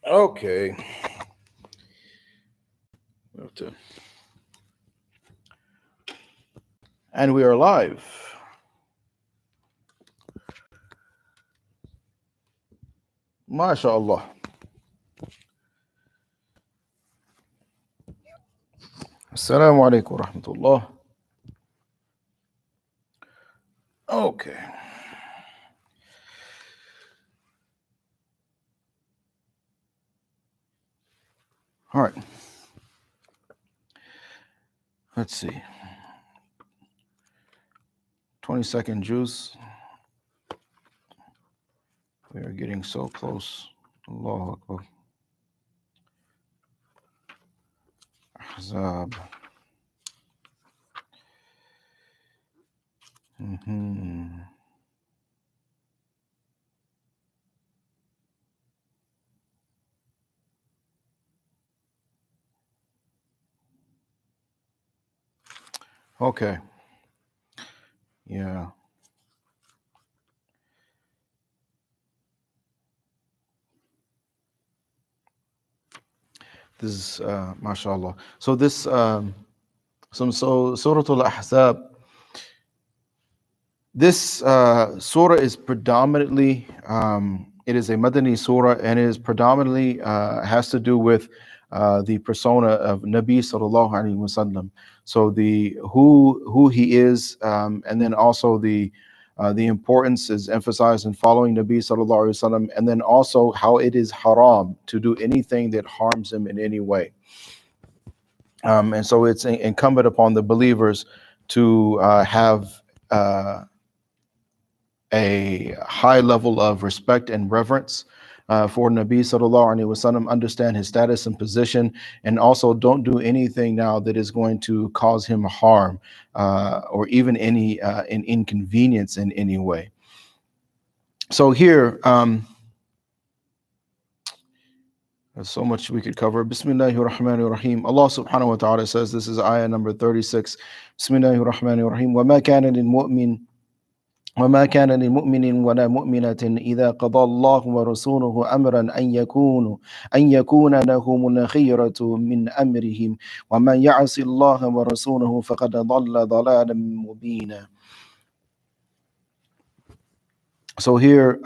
Okay. We have to- And we are live. MashaAllah. Assalamu alaikum wa rahmatullah. Okay. All right. Let's see. 20-second juice. We are getting so close. Allahu Akbar. Ahzab. Mhm. Okay. Yeah. This is mashallah. So this Surah Al-Ahzab. This surah is predominantly it is a Madani surah, and it is predominantly has to do with the persona of Nabi sallallahu alaihi wasallam. So the who he is, and then also the importance is emphasized in following Nabi sallallahu alaihi wasallam, and then also how it is haram to do anything that harms him in any way. And so it's incumbent upon the believers to have a high level of respect and reverence for Nabi sallallahu alaihi wasallam, understand his status and position, and also don't do anything now that is going to cause him harm or even any an inconvenience in any way. So here, there's so much we could cover. Bismillahir Rahmanir Rahim. Allah subhanahu wa ta'ala says, this is ayah number 36. Bismillahir Rahmanir Rahim. وَمَا كَانَ لِلْمُؤْمِنِ وما كان لمؤمن ولا مؤمنة إذا قضى الله ورسوله أمرا أن يكون لهم الخيرة من أمرهم ومن يعص الله ورسوله فقد ضل ضلالا مبينا. So here,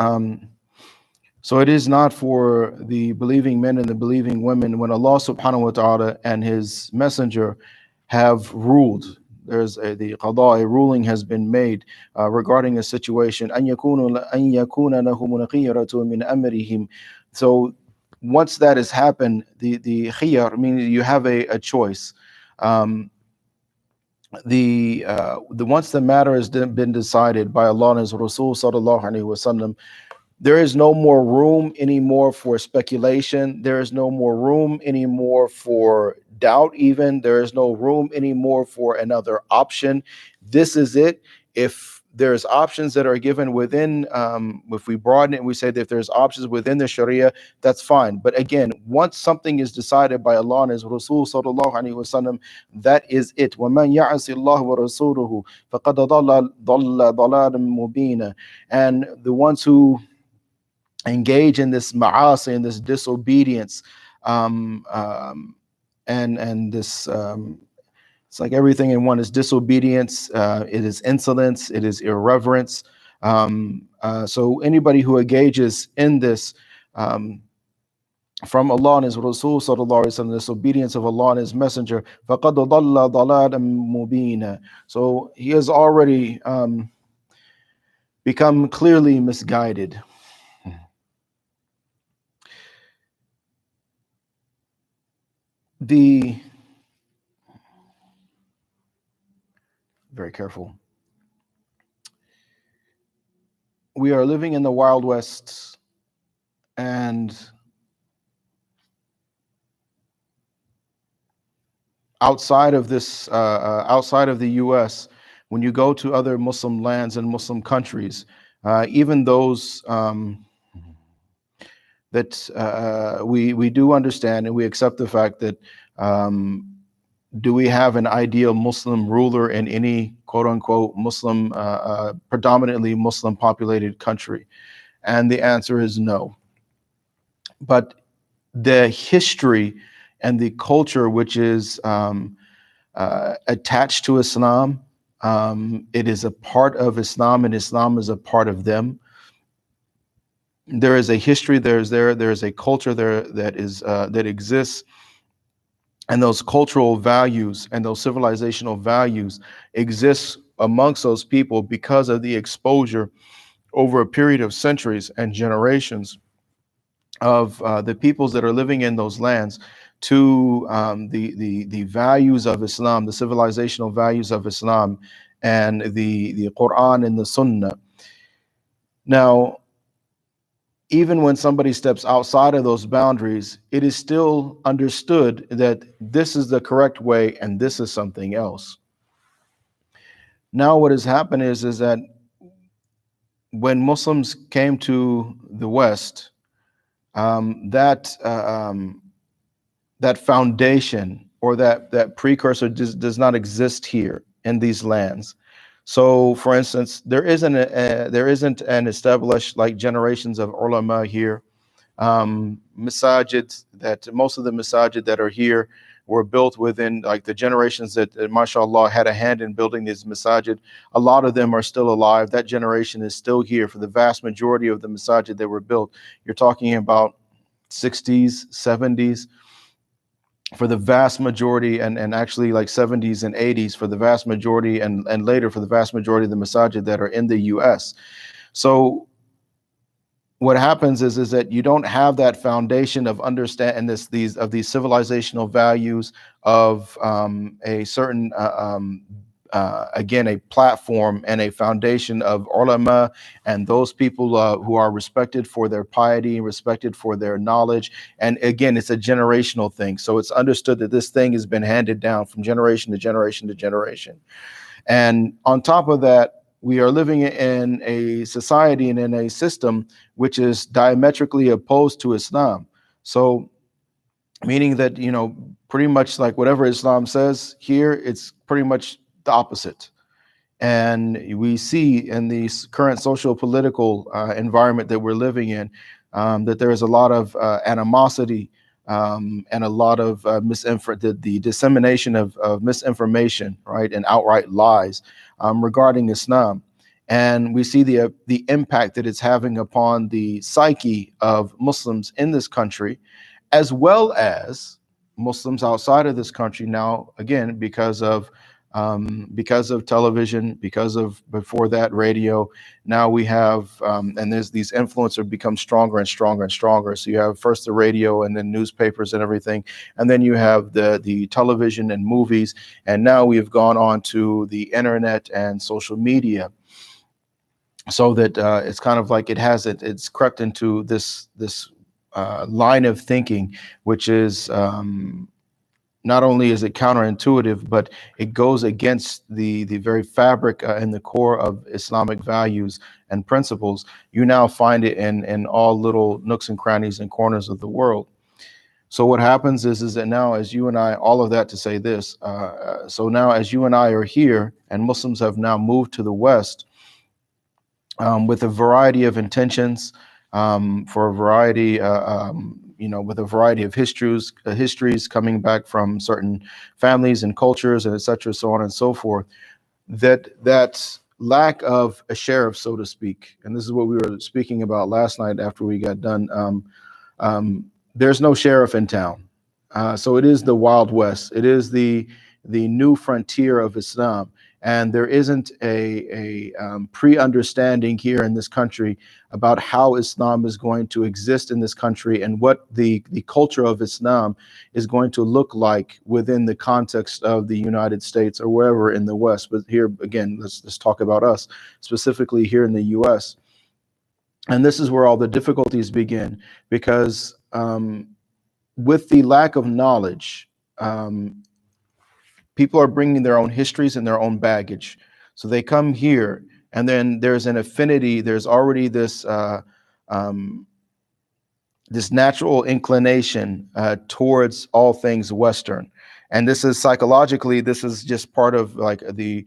so it is not for the believing men and the believing women when Allah subhanahu wa ta'ala and his messenger have ruled. There's the qada, a ruling has been made regarding a situation. أن يكون لهم الخيرة من أمرهم. So once that has happened, the khiyar means you have a choice. The once the matter has been decided by Allah and His Rasul sallallahu alaihi wasallam, there is no more room anymore for speculation. There is no more room anymore for doubt, even. There is no room anymore for another option. This is it. If there's options that are given within, if we broaden it and we say that if there's options within the Sharia, that's fine. But again, once something is decided by Allah and His Rasul sallallahu alaihi wasallam, that is it. وَمَنْ يَعْصِ اللَّهَ وَرَسُولُهُ فَقَدْ ضَلَّ ضَلَالًا مُبِينًا. And the ones who engage in this ma'asi and this disobedience, and this it's like everything in one is disobedience, it is insolence, it is irreverence. So anybody who engages in this from Allah and His Rasul sallallahu alaihi wasallam, this obedience of Allah and His Messenger, فَقَدْ ضَلَّ ضَلَالًا مُبِينًا. So he has already become clearly misguided. Very careful. We are living in the Wild West, and outside of this, outside of the U.S., when you go to other Muslim lands and Muslim countries, even those that we do understand and we accept the fact that do we have an ideal Muslim ruler in any quote unquote Muslim, predominantly Muslim populated country? And the answer is no. But the history and the culture which is attached to Islam. It is a part of Islam, and Islam is a part of them. There is a history. There is a culture there that is that exists, and those cultural values and those civilizational values exist amongst those people because of the exposure over a period of centuries and generations of the peoples that are living in those lands to the values of Islam, the civilizational values of Islam, and the Quran and the Sunnah. Now, even when somebody steps outside of those boundaries, it is still understood that this is the correct way and this is something else. Now, what has happened is that when Muslims came to the West, that foundation or that precursor does not exist here in these lands. So, for instance, there isn't an established like generations of ulama here. Masajid, that most of the masajid that are here were built within like the generations that mashallah had a hand in building these masajid. A lot of them are still alive. That generation is still here. For the vast majority of the masajid that were built, you're talking about 60s, 70s. For the vast majority, and actually like 70s and 80s for the vast majority, and later for the vast majority of the masajid that are in the US. So what happens is that you don't have that foundation of understanding these civilizational values of a certain again, a platform and a foundation of ulama and those people who are respected for their piety, respected for their knowledge. And again, it's a generational thing. So it's understood that this thing has been handed down from generation to generation to generation. And on top of that, we are living in a society and in a system which is diametrically opposed to Islam. So meaning that, pretty much like whatever Islam says here, it's pretty much the opposite. And we see in the current social political environment that we're living in that there is a lot of animosity and a lot of the dissemination of misinformation, right, and outright lies regarding Islam. And we see the impact that it's having upon the psyche of Muslims in this country, as well as Muslims outside of this country now, again, because of television, because of before that radio. Now we have, and there's these influencers become stronger and stronger and stronger. So you have first the radio and then newspapers and everything. And then you have the television and movies. And now we've gone on to the internet and social media. So that it's kind of like it's crept into this line of thinking, which is not only is it counterintuitive, but it goes against the very fabric and the core of Islamic values and principles. You now find it in all little nooks and crannies and corners of the world. So what happens is that now, as you and I, all of that to say this, so now as you and I are here, and Muslims have now moved to the West with a variety of intentions, for a variety, with a variety of histories coming back from certain families and cultures, and et cetera, so on and so forth, that lack of a sheriff, so to speak, and this is what we were speaking about last night after we got done, there's no sheriff in town. So it is the Wild West. It is the new frontier of Islam. And there isn't a pre-understanding here in this country about how Islam is going to exist in this country and what the culture of Islam is going to look like within the context of the United States or wherever in the West. But here, again, let's talk about us, specifically here in the US. And this is where all the difficulties begin, because with the lack of knowledge, people are bringing their own histories and their own baggage. So they come here, and then there's an affinity. There's already this this natural inclination towards all things Western. And this is psychologically, this is just part of like the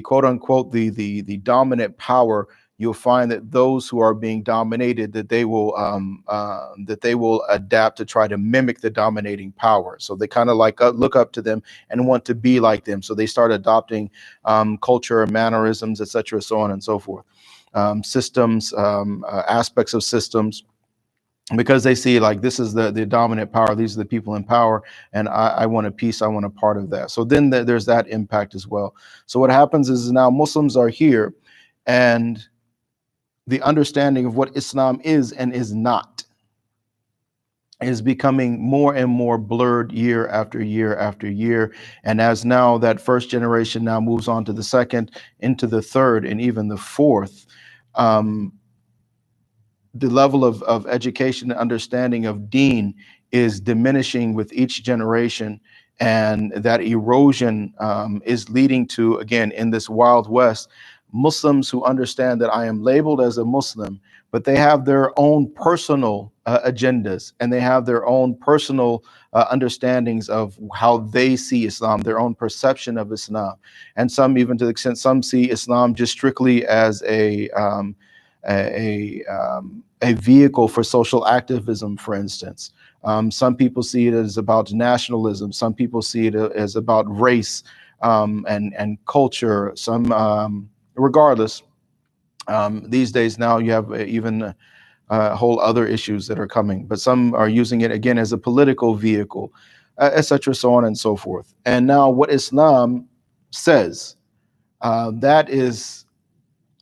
quote unquote, the dominant power you'll find that those who are being dominated, that they will adapt to try to mimic the dominating power. So they kind of like look up to them and want to be like them. So they start adopting culture, mannerisms, etc., so on and so forth. Systems, aspects of systems, because they see like this is the dominant power, these are the people in power, and I want a piece, I want a part of that. So then there's that impact as well. So what happens is now Muslims are here, and the understanding of what Islam is and is not is becoming more and more blurred year after year after year. And as now that first generation now moves on to the second, into the third, and even the fourth, the level of education and understanding of deen is diminishing with each generation, and that erosion is leading to, again, in this Wild West, Muslims who understand that I am labeled as a Muslim, but they have their own personal agendas, and they have their own personal understandings of how they see Islam, their own perception of Islam. And some, even to the extent some see Islam just strictly as a vehicle for social activism, for instance. Some people see it as about nationalism. Some people see it as about race and culture. Some, regardless, these days now you have even whole other issues that are coming. But some are using it again as a political vehicle, etc., so on and so forth. And now what Islam says, that is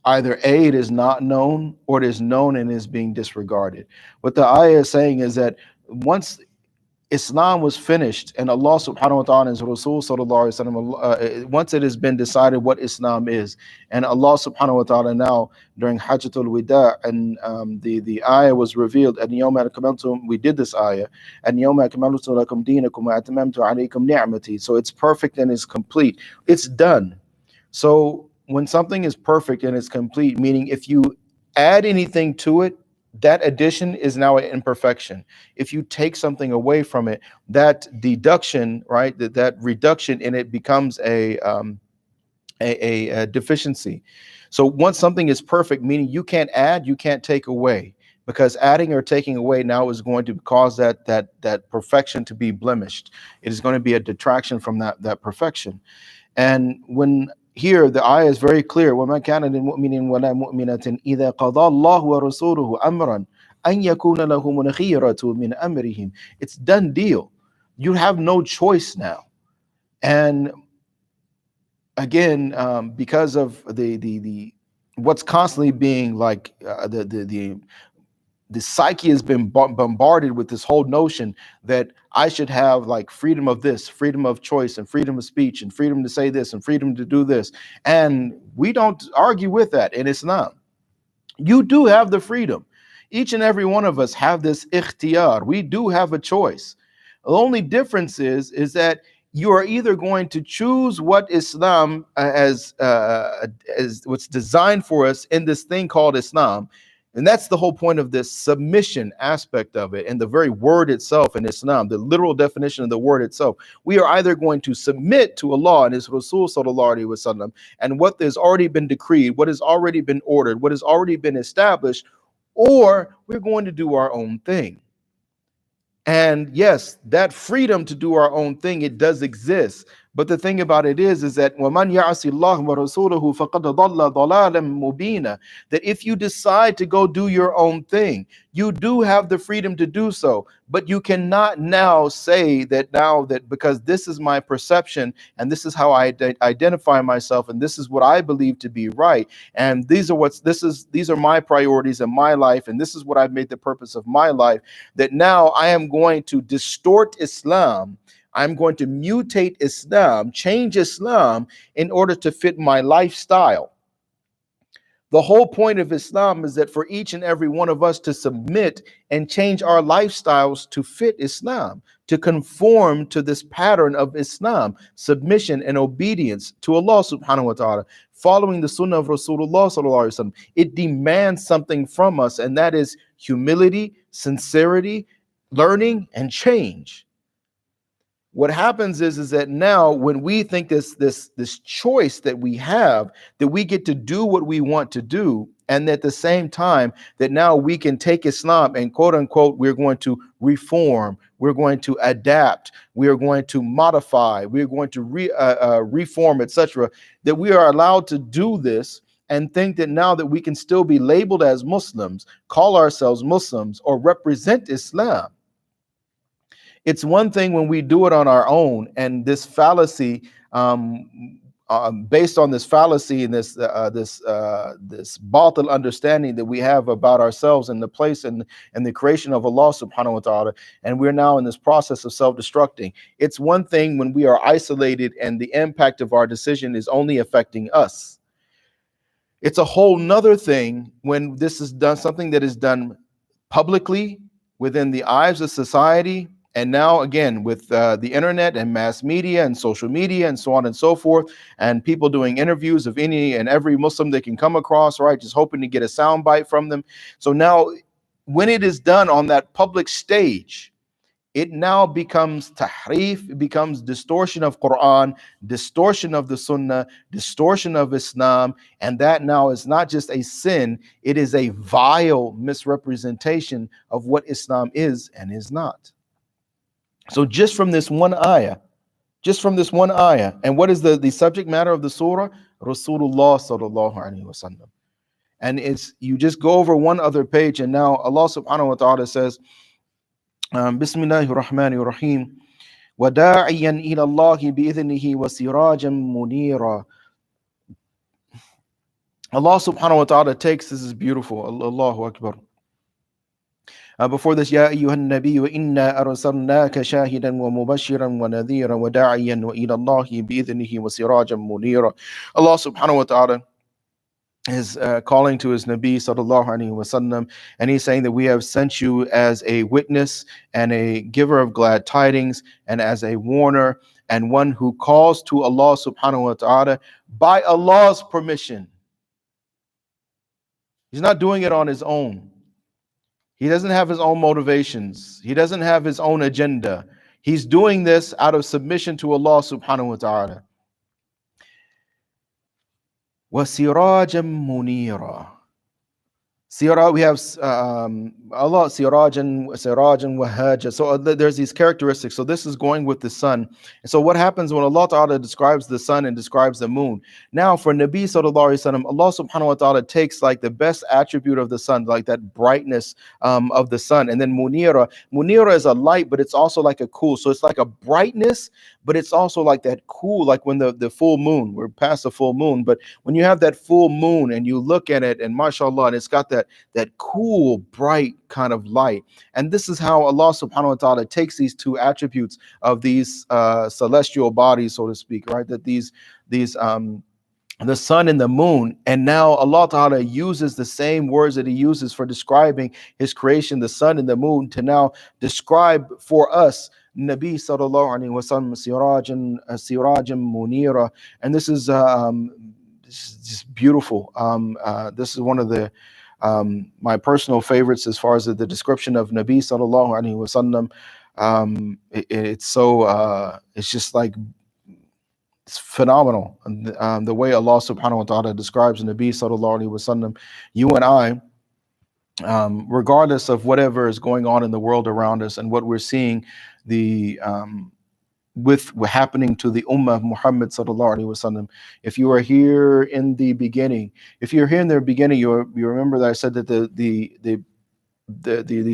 either A, it is not known, or it is known and is being disregarded. What the ayah is saying is that once Islam was finished and Allah subhanahu wa ta'ala and His Rasul sallallahu alaihi wasallam, once it has been decided what Islam is, and Allah subhanahu wa ta'ala now during Hajjatul Wida, and the ayah was revealed, and Yawma akmaltu, we did this ayah, and Yawma akmaltu lakum dinakum wa atmamtu alaykum ni'mati. So it's perfect and it's complete. It's done. So when something is perfect and it's complete, meaning if you add anything to it, that addition is now an imperfection. If you take something away from it, that deduction, right, that reduction in it becomes a deficiency. So once something is perfect, meaning you can't add, you can't take away, because adding or taking away now is going to cause that perfection to be blemished. It is going to be a detraction from that perfection. And when here the ayah is very clear, وَمَا كَانَ لِلْمُؤْمِنٍ وَلَا مُؤْمِنَةٍ إِذَا قَضَى اللَّهُ وَرَسُولُهُ أَمْرًا أَنْ يَكُونَ لَهُمُ الْخِيَرَةُ مِنْ أَمْرِهِمْ. It's done deal. You have no choice now. And again, because of the what's constantly being like the psyche has been bombarded with this whole notion that I should have like freedom of this, freedom of choice, and freedom of speech, and freedom to say this, and freedom to do this. And we don't argue with that in Islam. You do have the freedom. Each and every one of us have this ikhtiyar. We do have a choice. The only difference is that you are either going to choose what Islam as what's designed for us in this thing called Islam. And that's the whole point of this submission aspect of it, and the very word itself in Islam, the literal definition of the word itself. We are either going to submit to Allah and His Rasul sallallahu alaihi wasallam and what has already been decreed, what has already been ordered, what has already been established, or we're going to do our own thing. And yes, that freedom to do our own thing, it does exist. But the thing about it is that وَمَنْ يَعْصِ اللَّهَ وَرَسُولَهُ فَقَدْ ضَلَّ ضَلَالًا مُبِينًا, that if you decide to go do your own thing, you do have the freedom to do so. But you cannot now say that because this is my perception and this is how I identify myself and this is what I believe to be right, and these are my priorities in my life, and this is what I've made the purpose of my life, that now I am going to distort Islam. I'm going to mutate Islam, change Islam in order to fit my lifestyle. The whole point of Islam is that for each and every one of us to submit and change our lifestyles to fit Islam, to conform to this pattern of Islam, submission and obedience to Allah subhanahu wa ta'ala, following the sunnah of Rasulullah sallallahu alaihi wasallam. It demands something from us, and that is humility, sincerity, learning, and change. What happens is that now when we think this choice that we have, that we get to do what we want to do, And at the same time, that now we can take Islam and quote unquote, we're going to reform, we're going to adapt, we are going to modify, we are going to reform, etc. That we are allowed to do this and think that now that we can still be labeled as Muslims, call ourselves Muslims, or represent Islam. It's one thing when we do it on our own, and this fallacy, based on this fallacy and this batil understanding that we have about ourselves and the place and the creation of Allah subhanahu wa ta'ala, and we're now in this process of self-destructing. It's one thing when we are isolated and the impact of our decision is only affecting us. It's a whole nother thing when this is done, something that is done publicly within the eyes of society. And now, again, with the internet and mass media and social media and so on and so forth, and people doing interviews of any and every Muslim they can come across, right, just hoping to get a soundbite from them. So now, when it is done on that public stage, it now becomes tahrif, it becomes distortion of Quran, distortion of the Sunnah, distortion of Islam, and that now is not just a sin, it is a vile misrepresentation of what Islam is and is not. So just from this one ayah, and what is the subject matter of the surah? Rasulullah sallallahu alaihi wasallam. And it's, you just go over one other page, and now Allah subhanahu wa ta'ala says, Bismillahir Rahmanir Rahim, وَدَاعِيًا إِلَى اللَّهِ بِإِذْنِهِ وَسِرَاجًا مُنِيرًا. Allah subhanahu wa ta'ala takes, this is beautiful, Allahu Akbar. Before this, يَا أَيُّهَا النَّبِيُّ إِنَّا أَرْسَلْنَاكَ شَاهِدًا وَمُبَشِّرًا وَنَذِيرًا وَدَاعِيًا وَإِلَى اللَّهِ بِإِذْنِهِ وَسِرَاجًا مُنِيرًا. Allah subhanahu wa ta'ala is calling to his Nabi sallallahu alaihi wasallam, and he's saying that we have sent you as a witness and a giver of glad tidings, and as a warner, and one who calls to Allah subhanahu wa ta'ala by Allah's permission. He's not doing it on his own. He doesn't have his own motivations. He doesn't have his own agenda. He's doing this out of submission to Allah subhanahu wa ta'ala. وَسِرَاجًا مُنِيرًا. Siraj, we have Allah, Sirajan Wahaja. So there's these characteristics. So this is going with the sun. And so what happens when Allah Ta'ala describes the sun and describes the moon? Now for Nabi Sallallahu Alaihi Wasallam, Allah Subhanahu Wa Ta'ala takes like the best attribute of the sun, like that brightness of the sun. And then Munira. Munira is a light, but it's also like a cool. So it's like a brightness, but it's also like that cool, like when the full moon, we're past the full moon, but when you have that full moon and you look at it, and mashallah, and it's got that cool, bright kind of light. And this is how Allah subhanahu wa ta'ala takes these two attributes of these celestial bodies, so to speak, right? That these the sun and the moon, and now Allah Ta'ala uses the same words that he uses for describing his creation, the sun and the moon, to now describe for us Nabi sallallahu alaihi wasallam sirajan munira. And this is just beautiful. This is one of the my personal favorites as far as the description of Nabi sallallahu alaihi wasallam. It's so it's just like, it's phenomenal. The way Allah subhanahu wa ta'ala describes Nabi sallallahu alaihi wasallam. You and I, regardless of whatever is going on in the world around us and what we're seeing, with happening to the Ummah of Muhammad sallallahu alaihi wasallam. If you are here in the beginning, you remember that I said that the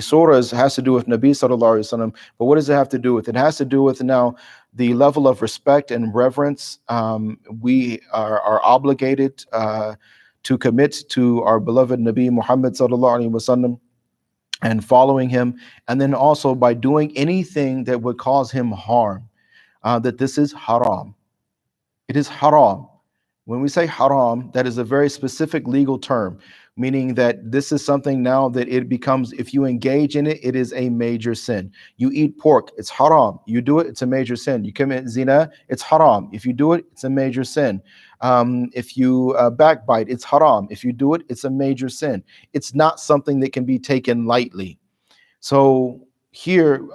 surah has to do with Nabi sallallahu alaihi wasallam. But what does it have to do with? It has to do with now the level of respect and reverence we are obligated to commit to our beloved Nabi Muhammad sallallahu alaihi wasallam, and following him, and then also by doing anything that would cause him harm. That this is haram. It is haram. When we say haram, that is a very specific legal term, meaning that this is something now that it becomes, if you engage in it, it is a major sin. You eat pork, it's haram. You do it, it's a major sin. You commit zina, it's haram. If you do it, it's a major sin. If you backbite, it's haram. If you do it, it's a major sin. It's not something that can be taken lightly. So here,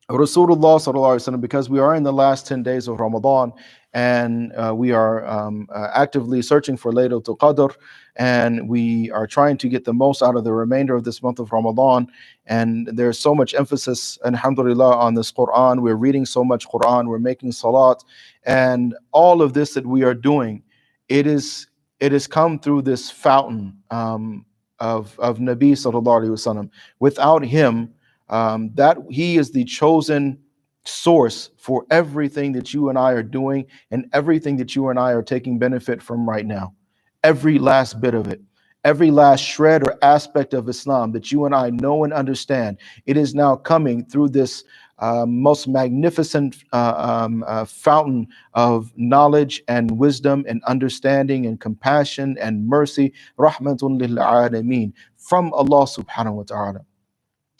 Rasulullah sallallahu alaihi wasallam, because we are in the last 10 days of Ramadan, and we are actively searching for Laylatul Qadr, and we are trying to get the most out of the remainder of this month of Ramadan. And there's so much emphasis, alhamdulillah, on this Quran. We're reading so much Quran, we're making salat, and all of this that we are doing, it is it has come through this fountain of Nabi sallallahu alaihi wasallam. Without him, that he is the chosen source for everything that you and I are doing and everything that you and I are taking benefit from right now. Every last bit of it, every last shred or aspect of Islam that you and I know and understand, it is now coming through this most magnificent fountain of knowledge and wisdom and understanding and compassion and mercy, rahmatun lil alameen, from Allah subhanahu wa ta'ala.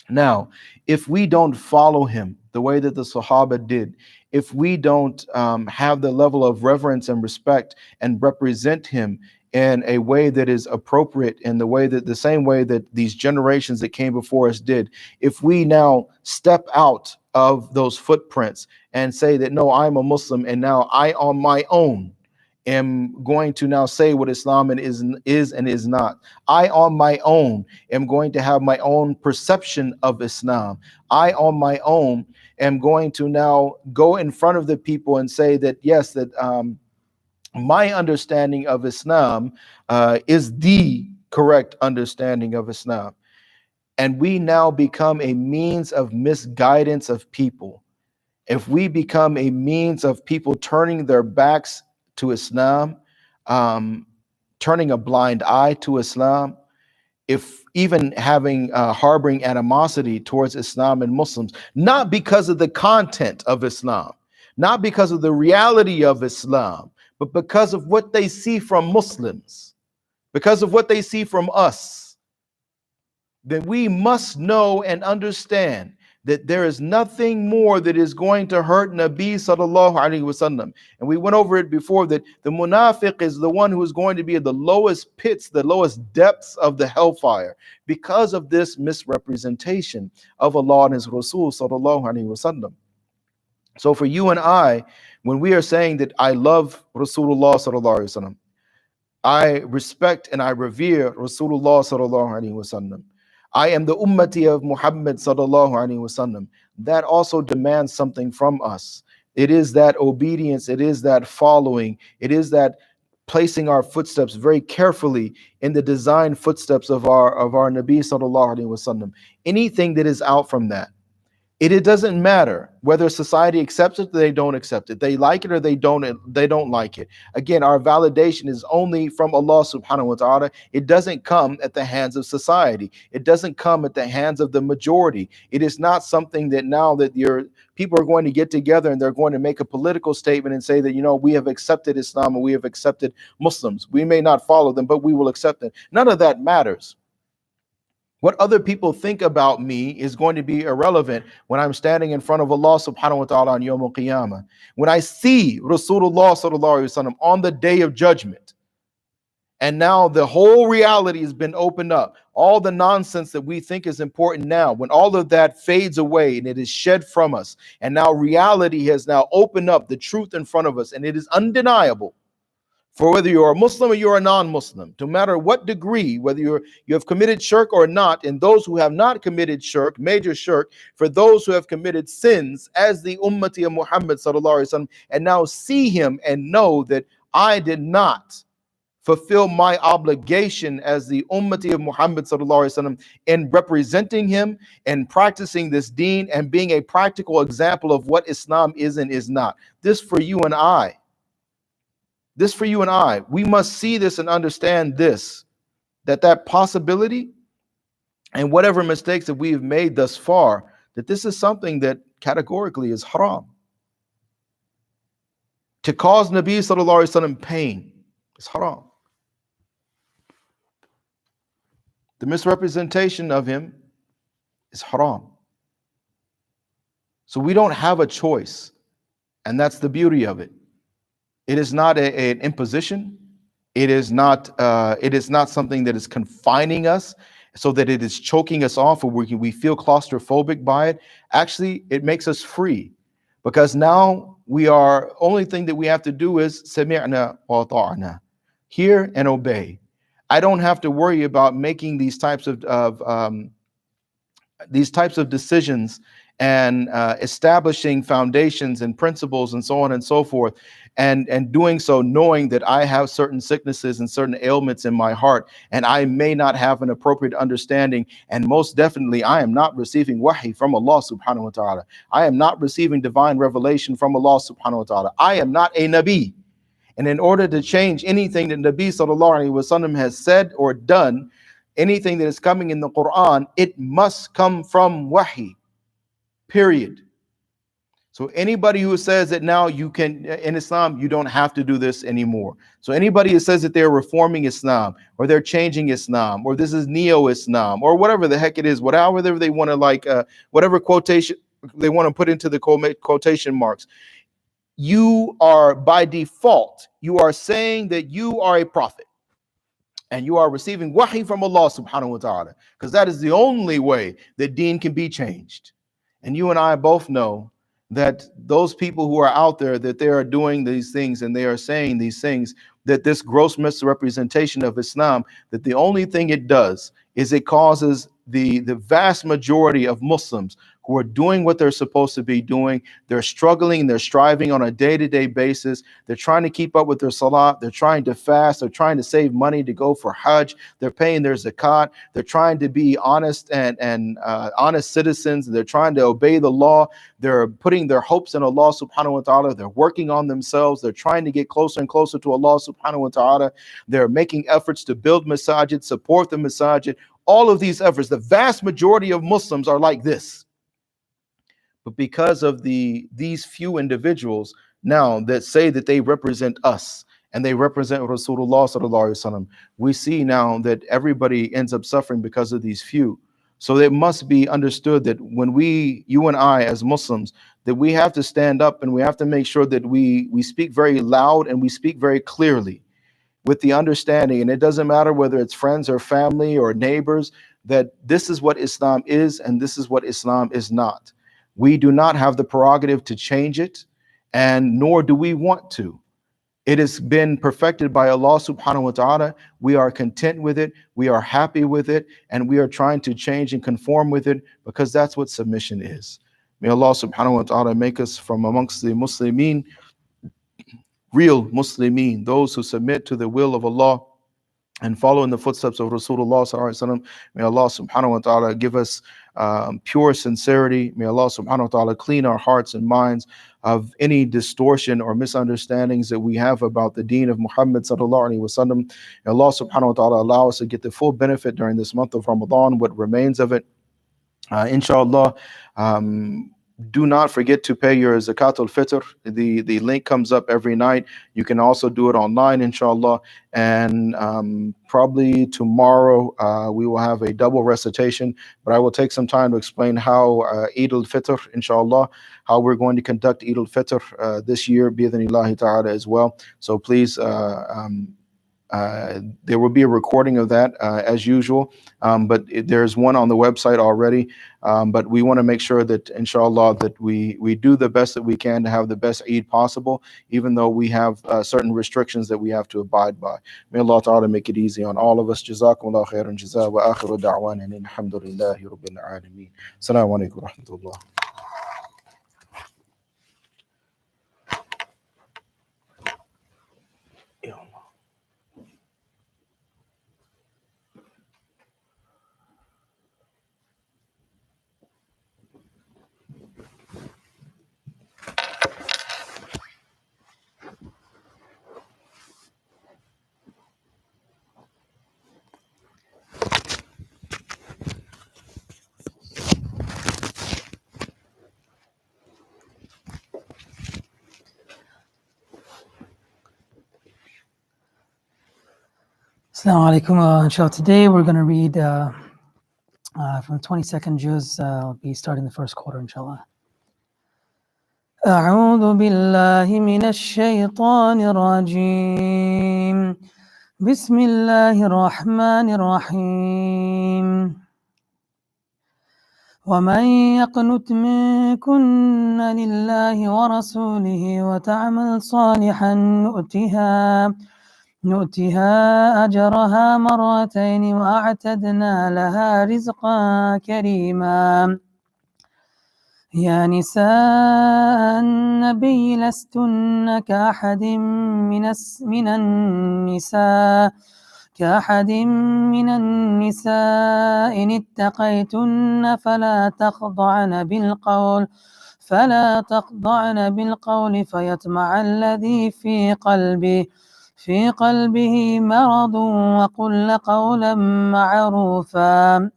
Now, if we don't follow him the way that the Sahaba did, if we don't have the level of reverence and respect and represent him in a way that is appropriate, in the same way that these generations that came before us did, if we now step out of those footprints and say that no, I'm a Muslim, and now I on my own am going to now say what Islam is and is not. I on my own am going to have my own perception of Islam. I on my own am going to now go in front of the people and say that yes, that my understanding of Islam is the correct understanding of Islam. And we now become a means of misguidance of people. If we become a means of people turning their backs to Islam, turning a blind eye to Islam, if even having harboring animosity towards Islam and Muslims, not because of the content of Islam, not because of the reality of Islam, but because of what they see from Muslims, because of what they see from us, then we must know and understand that there is nothing more that is going to hurt Nabi sallallahu alaihi wasallam. And we went over it before, that the munafiq is the one who is going to be at the lowest pits, the lowest depths of the hellfire, because of this misrepresentation of Allah and His Rasul sallallahu alaihi wasallam. So for you and I, when we are saying that I love Rasulullah sallallahu alaihi wasallam, I respect and I revere Rasulullah sallallahu alaihi wasallam, I am the ummati of Muhammad sallallahu alaihi wasallam, that also demands something from us. It is that obedience, it is that following, it is that placing our footsteps very carefully in the designed footsteps of our Nabi sallallahu alaihi wasallam. Anything that is out from that, it doesn't matter whether society accepts it or they don't accept it. They like it or they don't like it. Again, our validation is only from Allah subhanahu wa ta'ala. It doesn't come at the hands of society. It doesn't come at the hands of the majority. It is not something that now that your people are going to get together and they're going to make a political statement and say that, you know, we have accepted Islam and we have accepted Muslims. We may not follow them, but we will accept them. None of that matters. What other people think about me is going to be irrelevant when I'm standing in front of Allah subhanahu wa ta'ala on Yawm al-Qiyamah. When I see Rasulullah sallallahu alaihi wasallam on the day of judgment, and now the whole reality has been opened up, all the nonsense that we think is important now, when all of that fades away and it is shed from us, and now reality has now opened up the truth in front of us, and it is undeniable. For whether you're a Muslim or you're a non-Muslim, no matter what degree, whether you have committed shirk or not, and those who have not committed shirk, major shirk, for those who have committed sins as the ummati of Muhammad sallallahu alaihi wasallam, and now see him and know that I did not fulfill my obligation as the ummati of Muhammad sallallahu alaihi wasallam in representing him and practicing this deen and being a practical example of what Islam is and is not. This for you and I. This for you and I. We must see this and understand this, that possibility and whatever mistakes that we've made thus far, that this is something that categorically is haram. To cause Nabi sallallahu alaihi wasallam pain is haram. The misrepresentation of him is haram. So we don't have a choice, and that's the beauty of it. It is not an imposition. It is not something that is confining us. so that it is choking us off, or we feel claustrophobic by it. Actually, it makes us free, because now we are, only thing that we have to do is sami'na wa ta'na, hear and obey. I don't have to worry about making these types of decisions and establishing foundations and principles and so on and so forth, and doing so knowing that I have certain sicknesses and certain ailments in my heart, and I may not have an appropriate understanding, and most definitely I am not receiving wahi from Allah subhanahu wa ta'ala. I am not receiving divine revelation from Allah subhanahu wa ta'ala. I am not a Nabi. And in order to change anything that Nabi sallallahu alaihi wasallam has said or done, anything that is coming in the Quran, it must come from wahi, period. So anybody who says that now you can, in Islam, you don't have to do this anymore. So anybody who says that they're reforming Islam, or they're changing Islam, or this is neo-Islam, or whatever the heck it is, whatever they want to whatever quotation they want to put into the quotation marks, you are by default, you are saying that you are a prophet and you are receiving wahi from Allah subhanahu wa ta'ala, because that is the only way that deen can be changed. And you and I both know that those people who are out there, that they are doing these things and they are saying these things, that this gross misrepresentation of Islam, that the only thing it does is it causes the vast majority of Muslims who are doing what they're supposed to be doing, they're struggling, they're striving on a day-to-day basis, they're trying to keep up with their salat, they're trying to fast, they're trying to save money to go for Hajj, they're paying their zakat, they're trying to be honest and honest citizens, they're trying to obey the law, they're putting their hopes in Allah subhanahu wa ta'ala, they're working on themselves, they're trying to get closer and closer to Allah subhanahu wa ta'ala, they're making efforts to build masajid, support the masajid. All of these efforts, the vast majority of Muslims are like this. But because of these few individuals now that say that they represent us and they represent Rasulullah sallallahu alaihi wasallam, we see now that everybody ends up suffering because of these few. So it must be understood that when you and I as Muslims, that we have to stand up and we have to make sure that we speak very loud and we speak very clearly, with the understanding, and it doesn't matter whether it's friends or family or neighbors, that this is what Islam is and this is what Islam is not. We do not have the prerogative to change it, and nor do we want to. It has been perfected by Allah subhanahu wa ta'ala. We are content with it, we are happy with it, and we are trying to change and conform with it, because that's what submission is. May Allah subhanahu wa ta'ala make us from amongst the Muslimin, real Muslimin, those who submit to the will of Allah and follow in the footsteps of Rasulullah sallallahu alaihi wasallam. May Allah subhanahu wa ta'ala give us pure sincerity. May Allah subhanahu wa ta'ala clean our hearts and minds of any distortion or misunderstandings that we have about the deen of Muhammad sallallahu alaihi wasallam. May Allah subhanahu wa ta'ala allow us to get the full benefit during this month of Ramadan, what remains of it. Inshallah, do not forget to pay your zakat al-fitr. The link comes up every night. You can also do it online, inshallah. And probably tomorrow we will have a double recitation, but I will take some time to explain how Eid al-Fitr, inshallah, how we're going to conduct Eid al-Fitr this year, bi-idhnillahi ta'ala, as well. So please, there will be a recording of that as usual, but there's one on the website already. But we want to make sure that, inshallah, that we do the best that we can to have the best Eid possible, even though we have certain restrictions that we have to abide by. May Allah ta'ala make it easy on all of us. Jazakumullah khairan jaza wa akhiru da'wana and alhamdulillahi rabbil alameen. Assalamu alaikum wa rahmatullah. Assalamu alaikum. Inshallah, today we're going to read from the 22nd juz. I'll be starting the first quarter, inshallah. أعوذ بالله من الشيطان الرجيم بسم الله الرحمن الرحيم. ومن يقنت منكن لله ورسوله وتعمل صالحا نؤتها أجرها مرتين وأعتدنا لها رزقا كريما. يا نساء النبي لستن كأحد من النساء إن اتقيتن فلا تخضعن بالقول فيطمع الذي في قلبه مرض وقل قولا معروفا.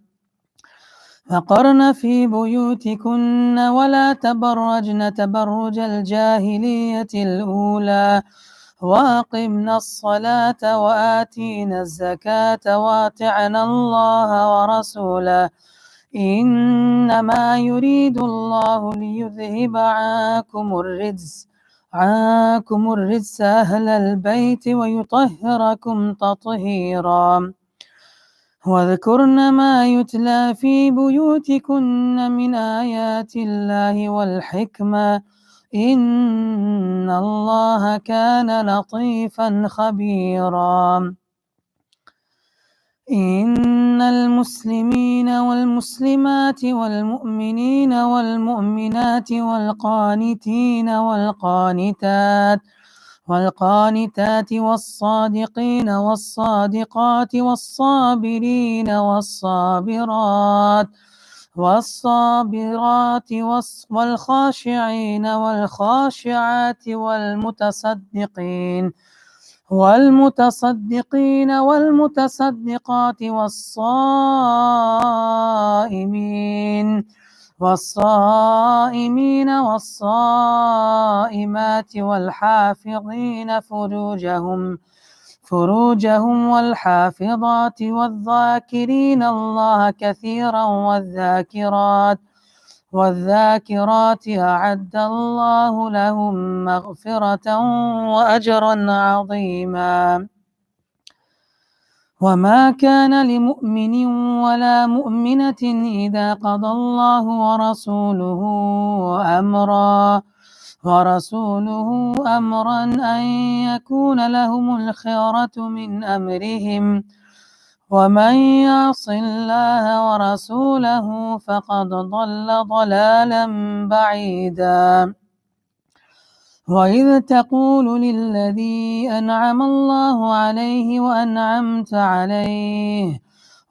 فقرن في بيوتكن ولا تبرجن تبرج الجاهلية الأولى وأقمنا الصلاة وآتينا الزكاة وأطعنا الله ورسوله إنما يريد الله ليذهب عنكم الرجس أهل البيت ويطهركم تطهيرا. واذكرن ما يتلى في بيوتكن من آيات الله والحكمة إن الله كان لطيفا خبيرا. إن المسلمين والمسلمات والمؤمنين والمؤمنات والقانتات والصادقين والصادقات والصابرين والصابرات والخاشعين والخاشعات والمتصدقين والمتصدقات والصائمين والصائمات والحافظين فروجهم والحافظات والذاكرين الله كثيرا والذاكرات أعد الله لهم مغفرة وأجرا عظيما. وما كان لمؤمن ولا مؤمنة إذا قضى الله ورسوله أمرا أن يكون لهم الخيرة من أمرهم ومن يعص الله ورسوله فقد ضل ضلالا بعيدا. وإذ تقول للذي أنعم الله عليه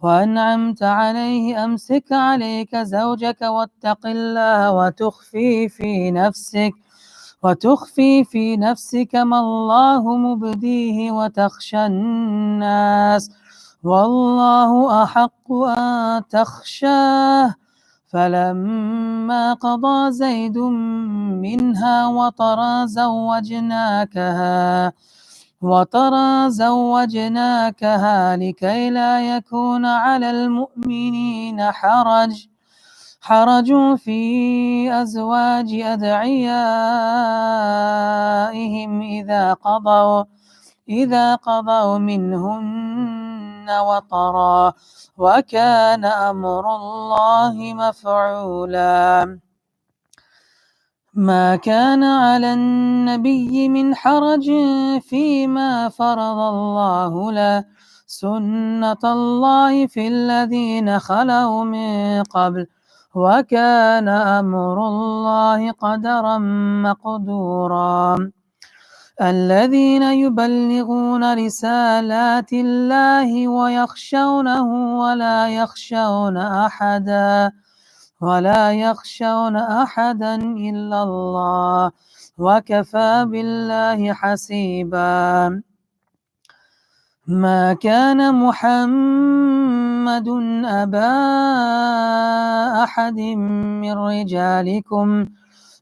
وأنعمت عليه أمسك عليك زوجك واتق الله وتخفي في نفسك ما الله مبديه وتخشى الناس والله أحق أن تخشاه. فلما قضى زيد منها وطرا زوجناكها لكي لا يكون على المؤمنين حرج في أزواج أدعيائهم إذا قضوا منهن وطرا وكان أمر الله مفعولا. ما كان على النبي من حرج فيما فرض الله له سنة الله في الذين خلوا من قبل وكان أمر الله قدرا مقدورا. الذين يبلغون رسالات الله ويخشونه ولا يخشون أحدا إلا الله وكفى بالله حسيبا. ما كان محمد أبا أحد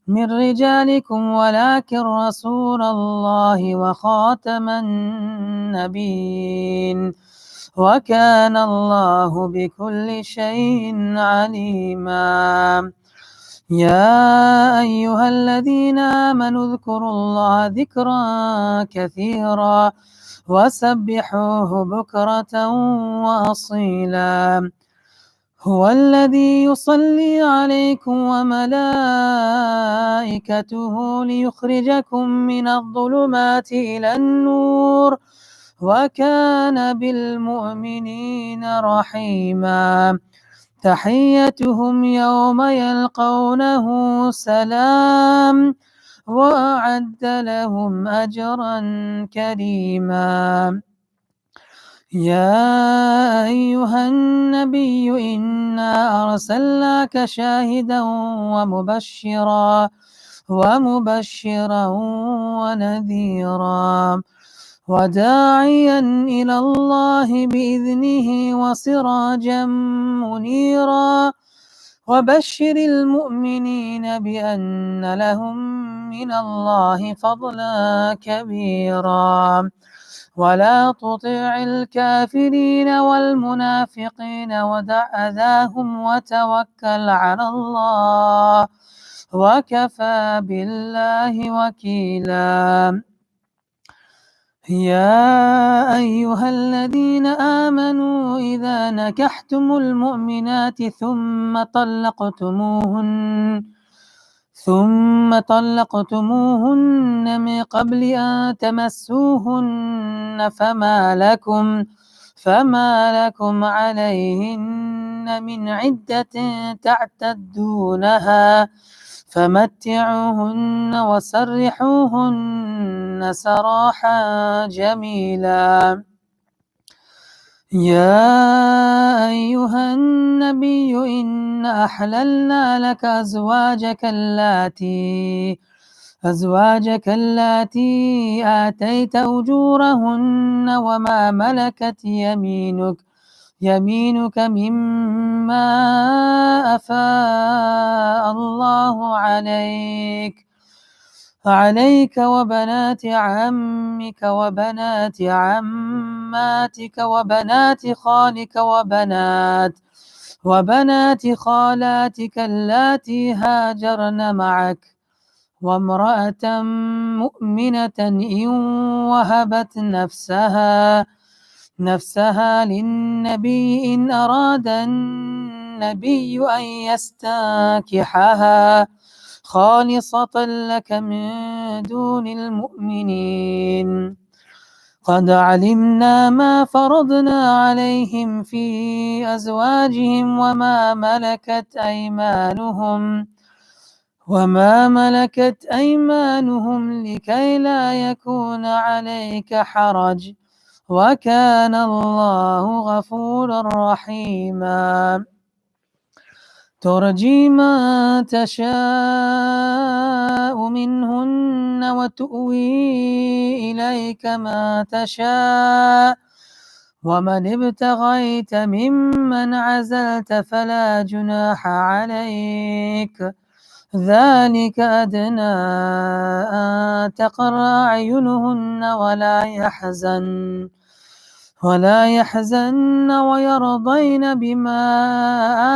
من رجالكم ولكن رسول الله وخاتم النبيين وكان الله بكل شيء عليما. يا أيها الذين آمنوا اذكروا الله ذكرا كثيرا وسبحوه بكرة وأصيلا. هو الذي يصلي عليكم وملائكته ليخرجكم من الظلمات إلى النور وكان بالمؤمنين رحيما. تحيتهم يوم يلقونه سلام وأعد لهم أجرا كريما. يا أيها النبي إنا أرسلناك شاهدا ومبشرا ونذيرا وداعيا إلى الله بإذنه وسراجا منيرا. وبشر المؤمنين بأن لهم من الله فضلا كبيرا. ولا تطع الكافرين والمنافقين ودع أذاهم وتوكل على الله وكفى بالله وكيلا. يا أيها الذين آمنوا إذا نكحتم المؤمنات ثم طلقتموهن من قبل أن تمسوهن فما لكم عليهن من عدة تعتدونها فمتعوهن وسرحوهن سراحا جميلا. يا أيها النبي إنا أحللنا لك أزواجك اللاتي آتيت أجورهن وما ملكت يمينك مما أفاء الله عليك وبنات عمك وبنات عماتك وبنات خالك وبنات خالاتك اللاتي هاجرن معك وامرأة مؤمنة إن وهبت نفسها للنبي إن أراد النبي أن يستنكحها خالصة لك من دون المؤمنين. قد علمنا ما فرضنا عليهم في أزواجهم وما ملكت أيمانهم لكي لا يكون عليك حرج وكان الله غفورا رحيما. ترجي من تشاء منهن وتؤوي إليك ما تشاء ومن ابتغيت ممن عزلت فلا جناح عليك ذلك أدنى أن تقر أعينهن ولا يحزن ويرضين بما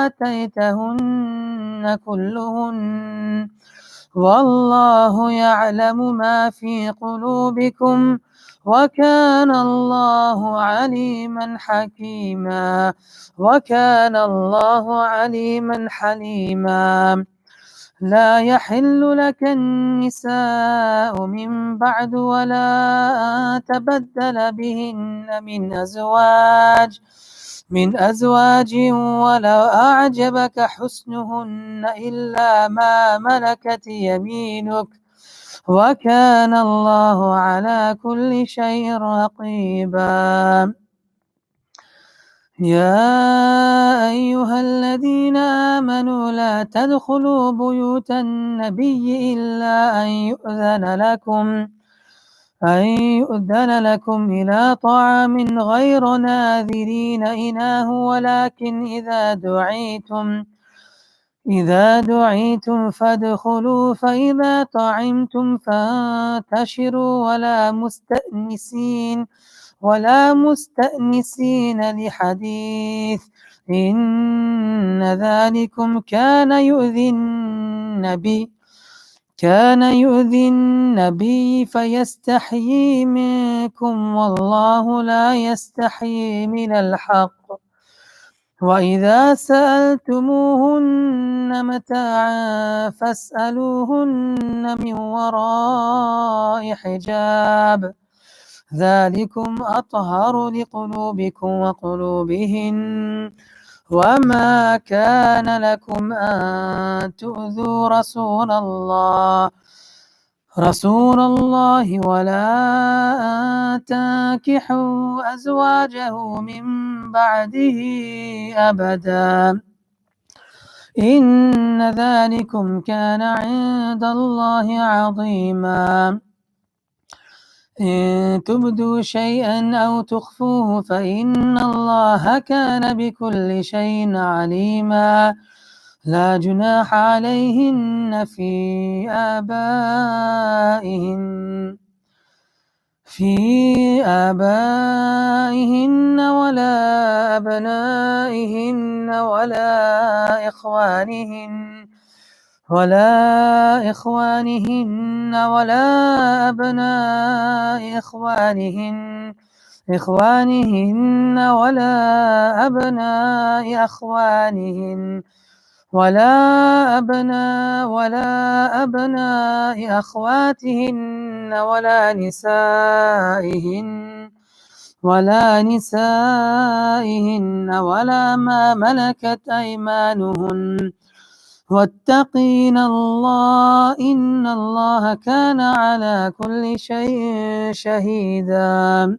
آتيتهن كلهن والله يعلم ما في قلوبكم وكان الله عليما حليما. لا يحل لك النساء من بعد ولا أن تبدل بهن من أزواج ولو أعجبك حسنهن إلا ما ملكت يمينك وكان الله على كل شيء رقيبا. يا أيها الذين آمنوا لا تدخلوا بيوت النبي إلا أن يؤذن لكم إلى طعام غير ناذرين إناه ولكن إذا دعيتم فادخلوا فإذا طعمتم فانتشروا ولا مستأنسين لحديث إن ذلكم كان كان يؤذي النبي فيستحيي منكم والله لا يستحيي من الحق وإذا سألتموهن متاعا فاسألوهن من وراء حجاب ذلكم أطهر لقلوبكم وقلوبهن وما كان لكم أن تؤذوا رسول الله ولا أن تنكحوا أزواجه من بعده أبدا إن ذلكم كان عند الله عظيما إن تبدوا شيئا أو تخفوه فإن الله كان بكل شيء عليما لا جناح عليهن في آبائهن ولا أبنائهن ولا إخوانهن ولا أبناء إخوانهن ولا أبناء أخوانهن ولا أبناء أخواتهن ولا نسائهن ولا ما ملكت أيمانهن واتقين الله إن الله كان على كل شيء شهيدا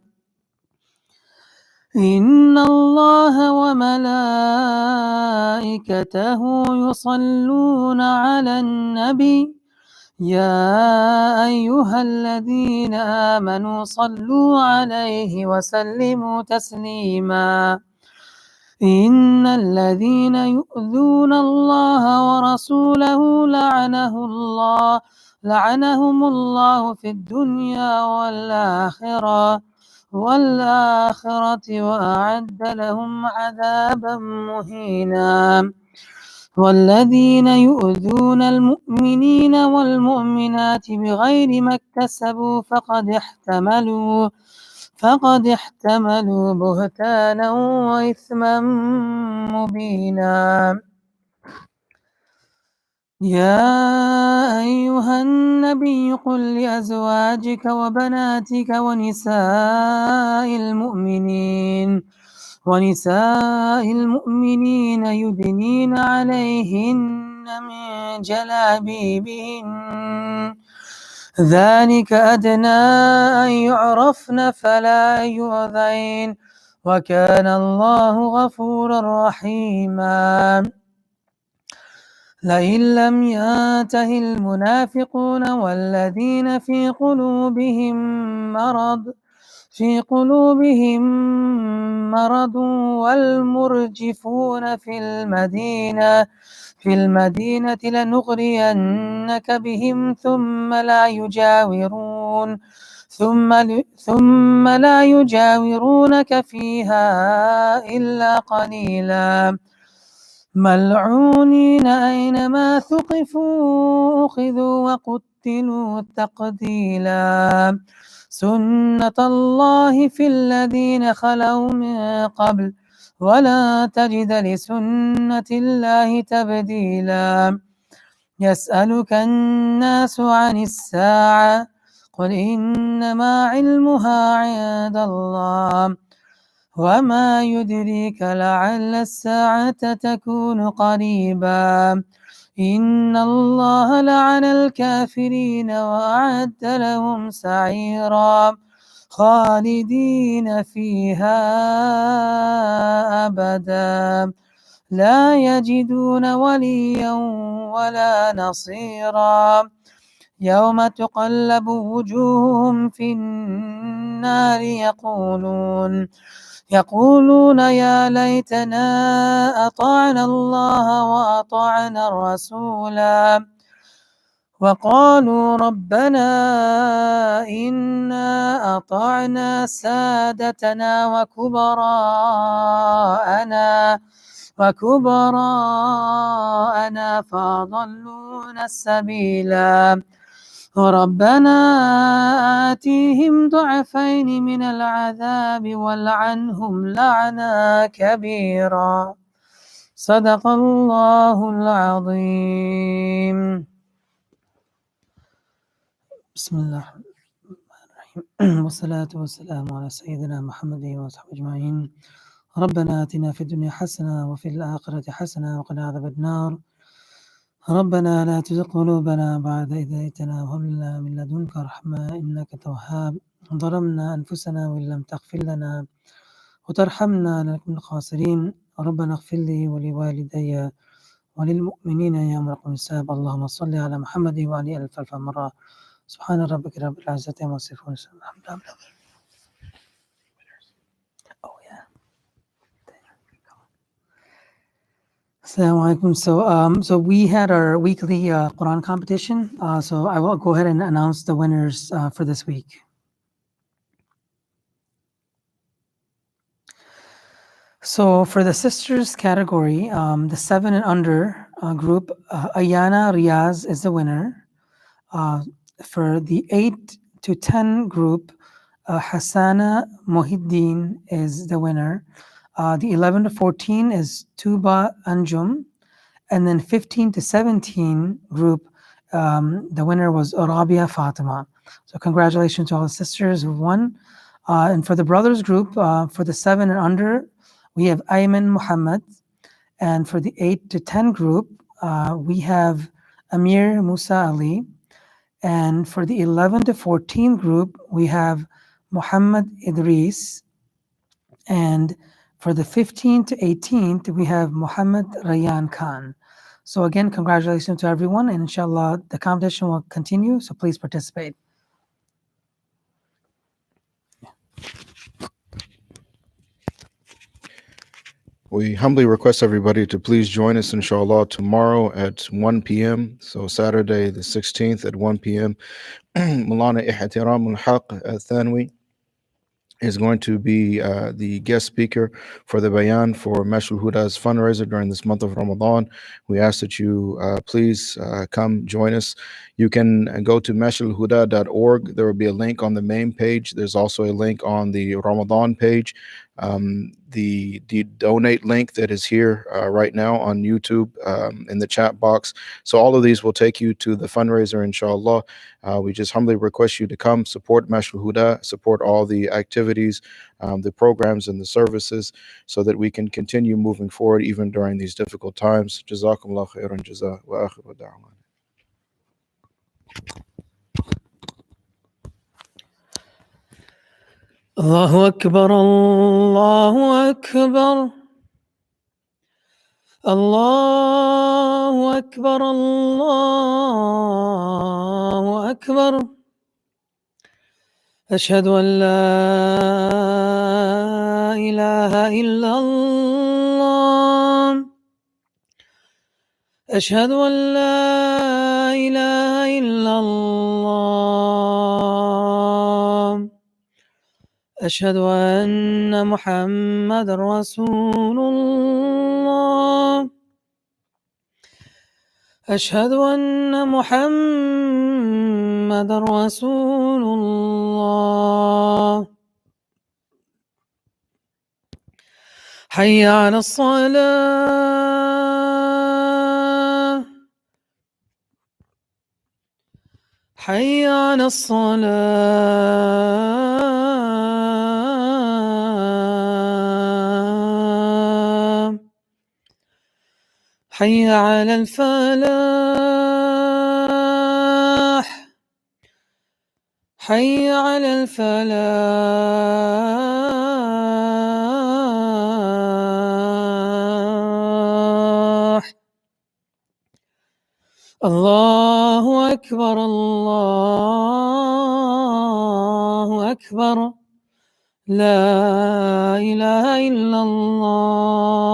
إن الله وملائكته يصلون على النبي يا أيها الذين آمنوا صلوا عليه وسلموا تسليما إن الذين يؤذون الله ورسوله لعنهم الله في الدنيا والآخرة وأعد لهم عذابا مهينا والذين يؤذون المؤمنين والمؤمنات بغير ما اكتسبوا فقد احتملوا بهتانا وإثما مبينا يا أيها النبي قل لأزواجك وبناتك ونساء المؤمنين يدنين عليهن من جلابيبهن ذلك أدنى أن يعرفن فلا يؤذين وكان الله غفورا رحيما لئن لم ينته المنافقون والذين في قلوبهم مرض والمرجفون في المدينة لنغرينك بهم ثم لا يجاورونك فيها إلا قليلا ملعونين أينما ثقفوا أخذوا وقتلوا تقتيلا سنة الله في الذين خلوا من قبل ولا تجد لسنة الله تبديلا يسألك الناس عن الساعة قل إنما علمها عند الله وما يدريك لعل الساعة تكون قريبا إن الله لعن الكافرين وأعد لهم سعيرا خالدين فيها أبدا لا يجدون وليا ولا نصيرا يوم تقلب وجوههم في النار يقولون يا ليتنا أطعنا الله وأطعنا الرسولا وقالوا ربنا إنا أطعنا سادتنا وكبراءنا وكبراءنا فأضلونا السبيلا ربنا آتيهم ضعفين من العذاب والعنهم لعنا كبيرا صدق الله العظيم. بسم الله والصلاة والسلام على سيدنا محمد وصحبه أجمعين. ربنا آتنا في الدنيا حسنة وفي الآخرة حسنة وقنا عذاب النار. ربنا لا تزغ قلوبنا بعد إذ هديتنا وهب لنا من لدنك رحمة إنك أنت الوهاب. ظلمنا أنفسنا وإن لم تغفر لنا وترحمنا لنكن من الخاسرين. ربنا اغفر لي ولوالدي وللمؤمنين يوم يقوم الحساب. اللهم صل على محمد وعلى آله ألف مرة. سبحان ربك رب العزة عما يصفون. Assalamu alaikum. So we had our weekly Quran competition. So I will go ahead and announce the winners for this week. So for the sisters category, the 7 and under group, Ayana Riaz is the winner. For the 8 to 10 group, Hassana Mohiddin is the winner. The 11 to 14 is Tuba Anjum. And then 15 to 17 group, the winner was Rabia Fatima. So congratulations to all the sisters who won. And for the brothers group, for the 7 and under, we have Ayman Muhammad. And for the 8 to 10 group, we have Amir Musa Ali. And for the 11 to 14 group, we have Muhammad Idris. And for the 15 to 18th, we have Muhammad Rayan Khan. So again, congratulations to everyone, and inshallah, the competition will continue, so please participate. We humbly request everybody to please join us, inshallah, tomorrow at 1 p.m. So Saturday, the 16th at 1 p.m. Mulana Ihtiram al-Haq al-Thanwi is going to be the guest speaker for the bayan for Mashul Huda's fundraiser during this month of Ramadan. We ask that you please come join us. You can go to mashulhuda.org. There will be a link on the main page. There's also a link on the Ramadan page. The donate link that is here right now on YouTube in the chat box. So all of these will take you to the fundraiser, inshallah. We just humbly request you to come support Mashul Huda, support all the activities, the programs and the services, so that we can continue moving forward even during these difficult times. Jazakumullah khairan jaza wa akhiru da'wan. Allahu Akbar, Allahu Akbar. Allahu Akbar, Allahu Akbar. أشهد أن لا إله إلا الله. أشهد أن لا إله إلا الله. أشهد أن محمد رسول الله. أشهد أن محمد رسول الله. حي على الصلاة. حي على الصلاة. حي على الفلاح. حي على الفلاح. الله أكبر، الله أكبر. لا إله إلا الله.